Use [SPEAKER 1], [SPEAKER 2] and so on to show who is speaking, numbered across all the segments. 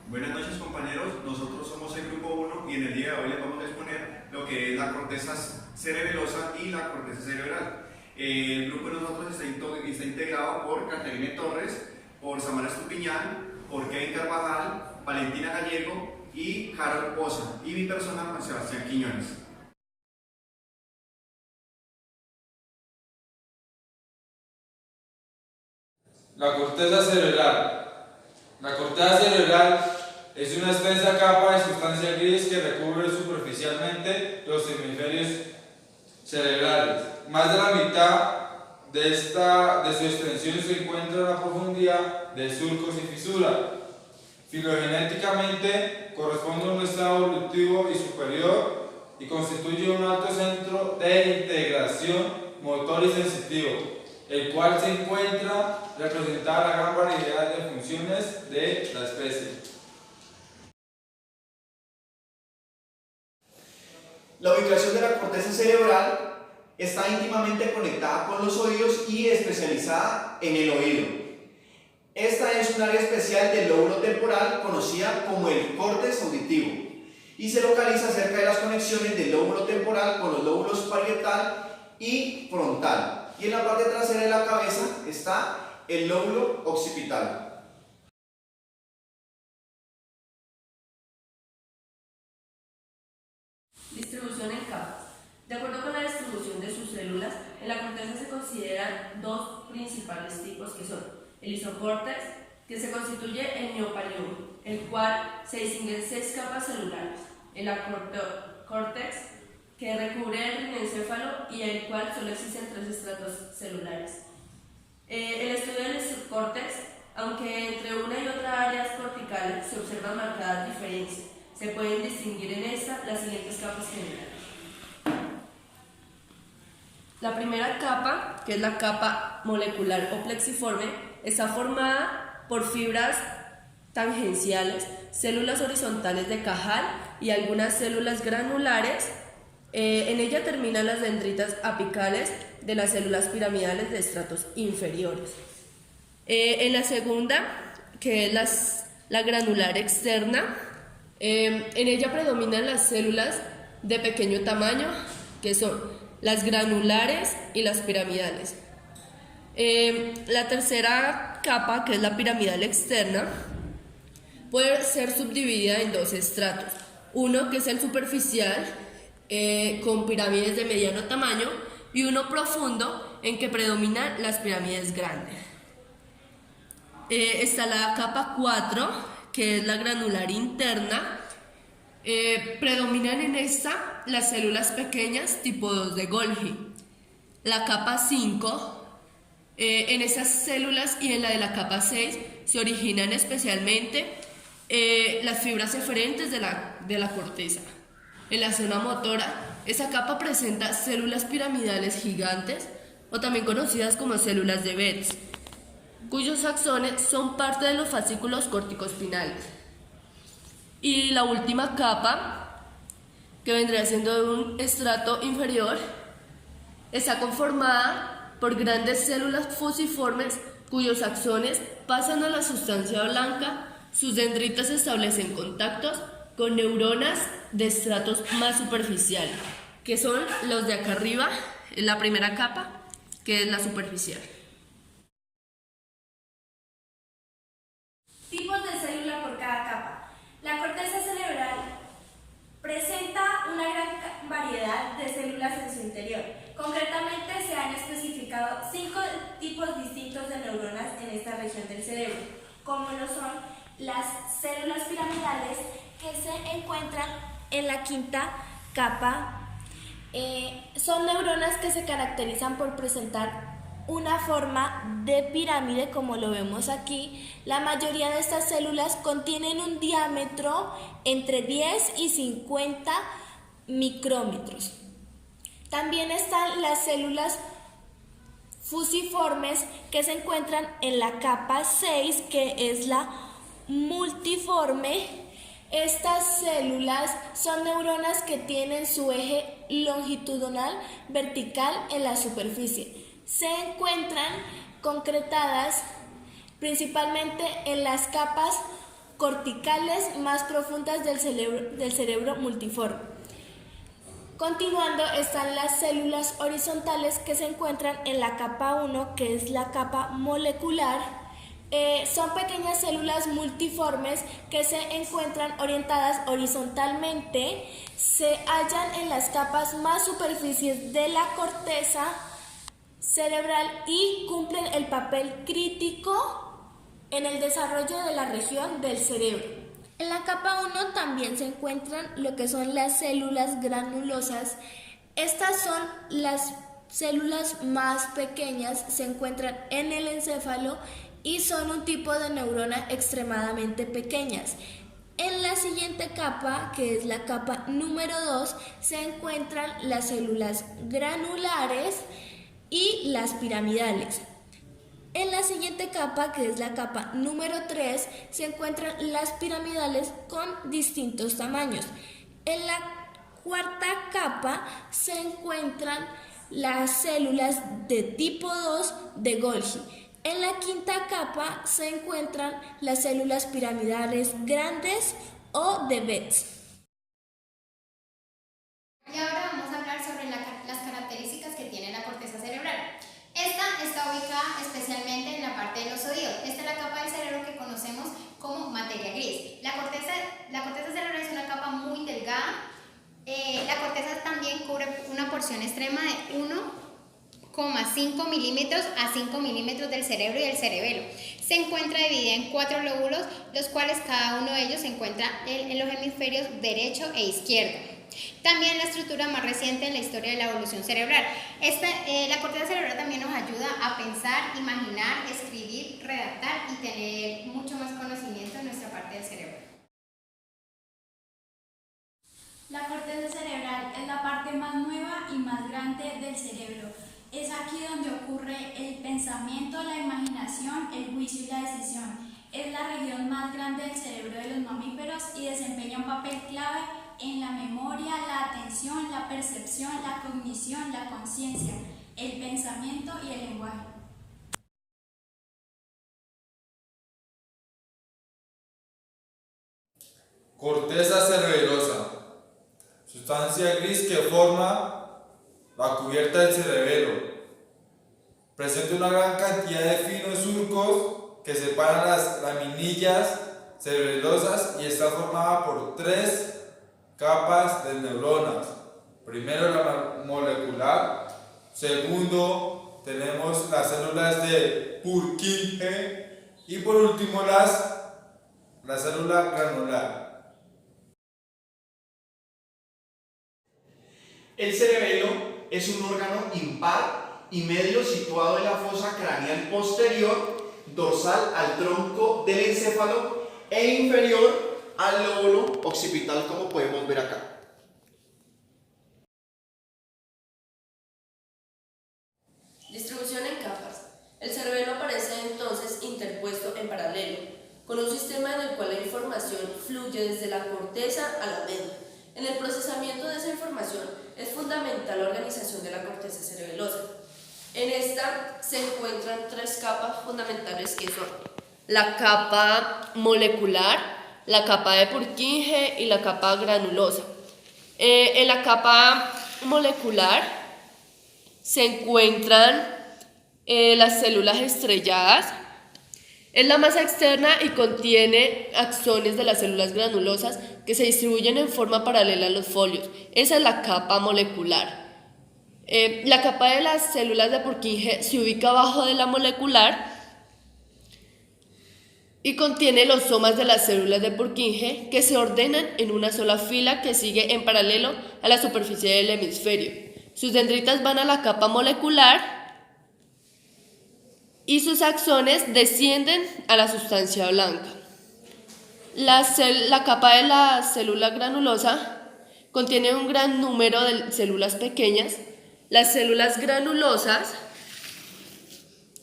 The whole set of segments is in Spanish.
[SPEAKER 1] Buenas noches compañeros, nosotros somos el grupo 1 y en el día de hoy les vamos a exponer lo que es la corteza cerebelosa y la corteza cerebral. El grupo de nosotros está integrado por Caterina Torres, por Samara Estupiñán, por Kevin Carvajal, Valentina Gallego y Harold Poza, y mi persona Juan Sebastián Quiñones.
[SPEAKER 2] La corteza cerebral. La corteza cerebral es una extensa capa de sustancia gris que recubre superficialmente los hemisferios cerebrales. Más de la mitad de su extensión se encuentra en la profundidad de surcos y fisuras. Filogenéticamente corresponde a un estado evolutivo y superior y constituye un alto centro de integración motor y sensitivo, el cual se encuentra representada la gran variedad de funciones de la especie.
[SPEAKER 3] La ubicación de la corteza cerebral está íntimamente conectada con los oídos y especializada en el oído. Esta es un área especial del lóbulo temporal conocida como el córtex auditivo y se localiza cerca de las conexiones del lóbulo temporal con los lóbulos parietal y frontal. Y en la parte trasera de la cabeza está el lóbulo occipital.
[SPEAKER 4] Distribución en capas. De acuerdo con la distribución de sus células, en la corteza se consideran dos principales tipos que son el isocórtex, que se constituye en mioparium, el cual se distingue en 6 capas celulares, el acrocórtex, que recubre el rinencéfalo y el cual solo existen 3 estratos celulares. El estudio del isocórtex, aunque entre una y otra áreas corticales se observan marcadas diferencias, se pueden distinguir en esta las siguientes capas generales. La primera capa, que es la capa molecular o plexiforme, está formada por fibras tangenciales, células horizontales de Cajal y algunas células granulares. En ella terminan las dendritas apicales de las células piramidales de estratos inferiores. En la segunda, que es la granular externa, en ella predominan las células de pequeño tamaño, que son las granulares y las piramidales. La tercera capa, que es la piramidal externa, puede ser subdividida en 2 estratos. Uno que es el superficial, con pirámides de mediano tamaño, y uno profundo, en que predominan las pirámides grandes. Está la capa 4, que es la granular interna. Predominan en esta las células pequeñas tipo 2 de Golgi. La capa 5, en esas células y en la de la capa 6 se originan especialmente las fibras eferentes de la corteza. En la zona motora, esa capa presenta células piramidales gigantes, o también conocidas como células de Betz, cuyos axones son parte de los fascículos corticoespinales. Y la última capa, que vendría siendo un estrato inferior, está conformada por grandes células fusiformes cuyos axones pasan a la sustancia blanca. Sus dendritas establecen contactos con neuronas de estratos más superficiales, que son los de acá arriba, la primera capa, que es la superficial.
[SPEAKER 5] Tipos de célula por cada capa. La corteza cerebral presenta una gran variedad de células en su interior. Concretamente se han especificado 5 tipos distintos de neuronas en esta región del cerebro, como lo son las células piramidales, que se encuentran en la quinta capa. Son neuronas que se caracterizan por presentar una forma de pirámide, como lo vemos aquí. La mayoría de estas células contienen un diámetro entre 10 y 50 micrómetros. También están las células fusiformes, que se encuentran en la capa 6, que es la multiforme. Estas células son neuronas que tienen su eje longitudinal vertical en la superficie. Se encuentran concretadas principalmente en las capas corticales más profundas del cerebro multiforme. Continuando están las células horizontales que se encuentran en la capa 1, que es la capa molecular. Son pequeñas células multiformes que se encuentran orientadas horizontalmente, se hallan en las capas más superficies de la corteza cerebral y cumplen el papel crítico en el desarrollo de la región del cerebro. En la capa 1 también se encuentran lo que son las células granulosas. Estas son las células más pequeñas, se encuentran en el encéfalo y son un tipo de neurona extremadamente pequeñas. En la siguiente capa, que es la capa número 2, se encuentran las células granulares y las piramidales. En la siguiente capa, que es la capa número 3, se encuentran las piramidales con distintos tamaños. En la cuarta capa se encuentran las células de tipo 2 de Golgi. En la quinta capa se encuentran las células piramidales grandes o de Betz.
[SPEAKER 6] Y ahora vamos a hablar sobre las características que tiene la corteza cerebral. Esta está ubicada especialmente en la parte de los oídos. Esta es la capa del cerebro que conocemos como materia gris. La corteza cerebral es una capa muy delgada. La corteza también cubre una porción extrema de 1,5 milímetros a 5 milímetros del cerebro y el cerebelo. Se encuentra dividida en 4 lóbulos, los cuales cada uno de ellos se encuentra en los hemisferios derecho e izquierdo. También la estructura más reciente en la historia de la evolución cerebral. La corteza cerebral también nos ayuda a pensar, imaginar, escribir, redactar y tener mucho más conocimiento en nuestra parte del cerebro.
[SPEAKER 7] La corteza cerebral es la parte más nueva y más grande del cerebro. Es aquí donde ocurre el pensamiento, la imaginación, el juicio y la decisión. Es la región más grande del cerebro de los mamíferos y desempeña un papel clave en la memoria, la atención, la percepción, la cognición, la conciencia, el pensamiento y el lenguaje.
[SPEAKER 2] Corteza cerebelosa, sustancia gris que forma la cubierta del cerebelo. Presenta una gran cantidad de finos surcos que separan las laminillas cerebelosas y está formada por 3 capas de neuronas. Primero la molecular, segundo tenemos las células de Purkinje y por último la célula granular.
[SPEAKER 3] El cerebelo es un órgano impar y medio situado en la fosa craneal posterior, dorsal al tronco del encéfalo e inferior al lóbulo occipital, como podemos ver acá.
[SPEAKER 4] Distribución en capas. El cerebelo aparece entonces interpuesto en paralelo, con un sistema en el cual la información fluye desde la corteza a la médula. En el procesamiento de esa información es fundamental la organización de la corteza cerebelosa. En esta se encuentran 3 capas fundamentales que son la capa molecular, la capa de Purkinje y la capa granulosa. En la capa molecular se encuentran las células estrelladas. Es la más externa y contiene axones de las células granulosas que se distribuyen en forma paralela a los folios. Esa es la capa molecular. La capa de las células de Purkinje se ubica abajo de la molecular y contiene los somas de las células de Purkinje que se ordenan en una sola fila que sigue en paralelo a la superficie del hemisferio. Sus dendritas van a la capa molecular y sus axones descienden a la sustancia blanca. La capa de la célula granulosa contiene un gran número de células pequeñas, las células granulosas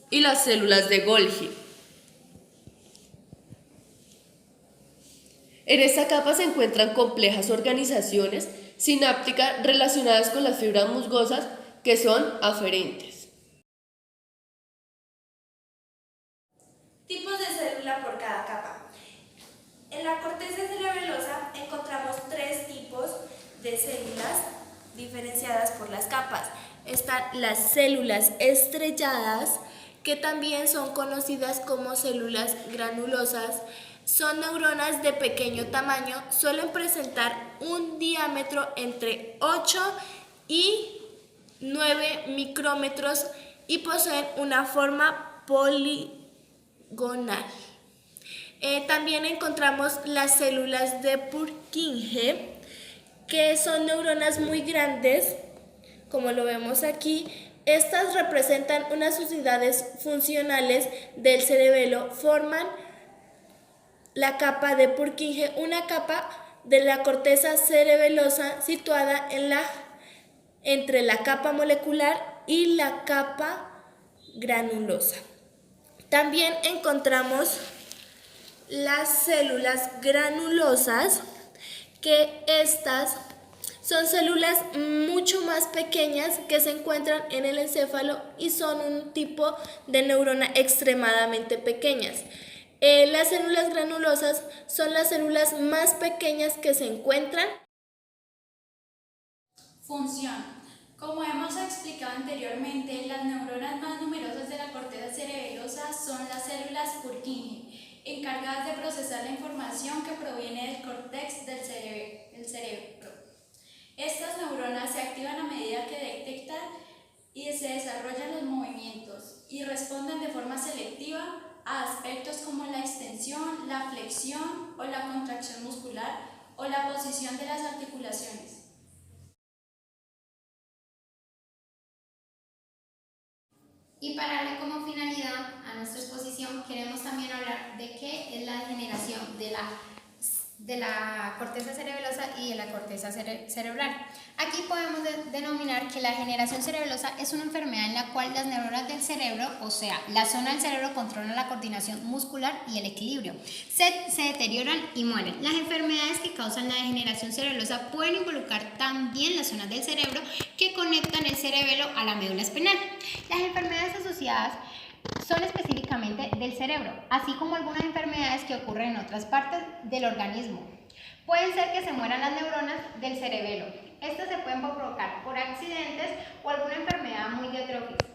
[SPEAKER 4] y las células de Golgi. En esta capa se encuentran complejas organizaciones sinápticas relacionadas con las fibras musgosas que son aferentes.
[SPEAKER 5] Tipos de célula por cada capa. En la corteza cerebelosa encontramos tres tipos de células diferenciadas por las capas. Están las células estrelladas, que también son conocidas como células granulosas. Son neuronas de pequeño tamaño, suelen presentar un diámetro entre 8 y 9 micrómetros y poseen una forma poligonal. También encontramos las células de Purkinje, que son neuronas muy grandes, como lo vemos aquí. Estas representan unas unidades funcionales del cerebelo, forman la capa de Purkinje, una capa de la corteza cerebelosa situada entre la capa molecular y la capa granulosa. También encontramos las células granulosas, que estas son células mucho más pequeñas que se encuentran en el encéfalo y son un tipo de neurona extremadamente pequeñas. Las células granulosas son las células más pequeñas que se encuentran.
[SPEAKER 7] Función. Como hemos explicado anteriormente, las neuronas más numerosas de la corteza cerebelosa son las células Purkinje, encargadas de procesar la información que proviene del córtex del cerebro. Estas neuronas se activan a medida que detectan y se desarrollan los movimientos y responden de forma selectiva a aspectos como la extensión, la flexión o la contracción muscular o la posición de las articulaciones.
[SPEAKER 6] Y para darle como finalidad a nuestra exposición, queremos también hablar de qué es la degeneración de la corteza cerebelosa y de la corteza cerebral. Aquí podemos denominar que la degeneración cerebelosa es una enfermedad en la cual las neuronas del cerebro, o sea, la zona del cerebro, controlan la coordinación muscular y el equilibrio. Se deterioran y mueren. Las enfermedades que causan la degeneración cerebelosa pueden involucrar también las zonas del cerebro que conectan el cerebelo a la médula espinal. Las enfermedades asociadas son específicamente del cerebro, así como algunas enfermedades que ocurren en otras partes del organismo. Pueden ser que se mueran las neuronas del cerebelo. Estas se pueden provocar por accidentes o alguna enfermedad muy diatrófica.